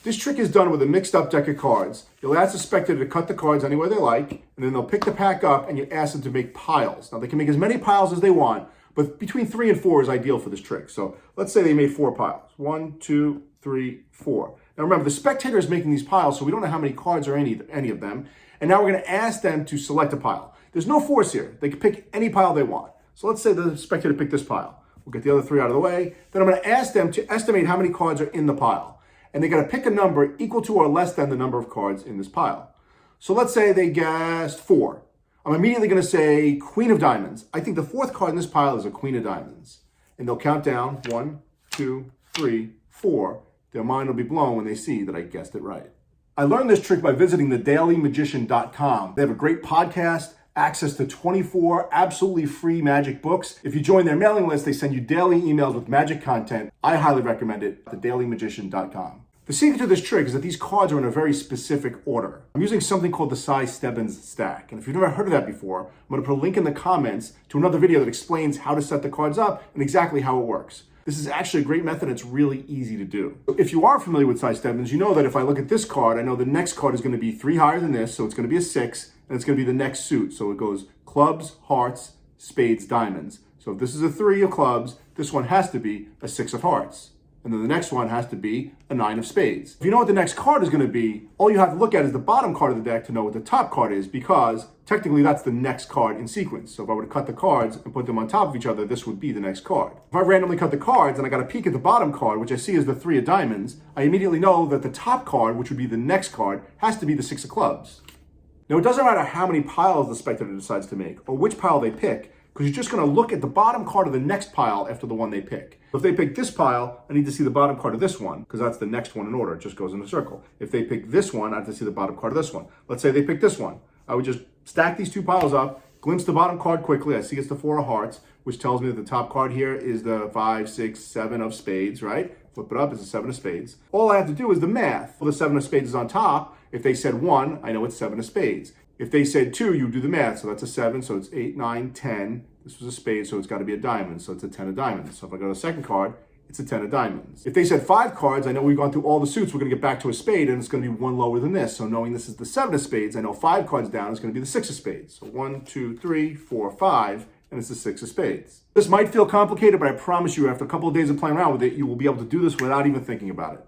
This trick is done with a mixed up deck of cards. You'll ask the spectator to cut the cards any way they like, and then they'll pick the pack up and you ask them to make piles. Now they can make as many piles as they want, but between 3 and 4 is ideal for this trick. So let's say they made 4 piles. 1, 2, 3, 4. Now remember, the spectator is making these piles, so we don't know how many cards are any of them. And now we're going to ask them to select a pile. There's no force here. They can pick any pile they want. So let's say the spectator picked this pile. We'll get the other 3 out of the way. Then I'm going to ask them to estimate how many cards are in the pile. And they got to pick a number equal to or less than the number of cards in this pile. So let's say they guessed 4. I'm immediately going to say Queen of Diamonds. I think the 4th card in this pile is a Queen of Diamonds. And they'll count down 1, 2, 3, 4. Their mind will be blown when they see that I guessed it right. I learned this trick by visiting thedailymagician.com. They have a great podcast, access to 24 absolutely free magic books. If you join their mailing list, they send you daily emails with magic content. I highly recommend it, thedailymagician.com. The secret to this trick is that these cards are in a very specific order. I'm using something called the Si Stebbins stack. And if you've never heard of that before, I'm going to put a link in the comments to another video that explains how to set the cards up and exactly how it works. This is actually a great method. It's really easy to do. If you are familiar with Si Stebbins, you know that if I look at this card, I know the next card is going to be 3 higher than this, so it's going to be a 6, and it's going to be the next suit. So it goes clubs, hearts, spades, diamonds. So if this is a 3 of clubs, this one has to be a 6 of hearts. And then the next one has to be a 9 of spades. If you know what the next card is going to be, all you have to look at is the bottom card of the deck to know what the top card is, because technically that's the next card in sequence. So if I were to cut the cards and put them on top of each other, this would be the next card. If I randomly cut the cards and I got a peek at the bottom card, which I see is the 3 of diamonds, I immediately know that the top card, which would be the next card, has to be the 6 of clubs. Now it doesn't matter how many piles the spectator decides to make or which pile they pick, because you're just going to look at the bottom card of the next pile after the one they pick. If they pick this pile, I need to see the bottom card of this one, because that's the next one in order. It just goes in a circle. If they pick this one, I have to see the bottom card of this one. Let's say they pick this one. I would just stack these 2 piles up, glimpse the bottom card quickly. I see it's the 4 of hearts, which tells me that the top card here is the 5, 6, 7 of spades, right? Flip it up, it's a 7 of spades. All I have to do is the math. Well, the 7 of spades is on top. If they said 1, I know it's 7 of spades. If they said 2, you do the math. So that's a 7, so it's 8, 9, 10. This was a spade, so it's got to be a diamond, so it's a 10 of diamonds. So if I go to the second card, it's a 10 of diamonds. If they said 5 cards, I know we've gone through all the suits, we're going to get back to a spade, and it's going to be 1 lower than this. So knowing this is the 7 of spades, I know 5 cards down is going to be the 6 of spades. So 1, 2, 3, 4, 5, and it's the 6 of spades. This might feel complicated, but I promise you, after a couple of days of playing around with it, you will be able to do this without even thinking about it.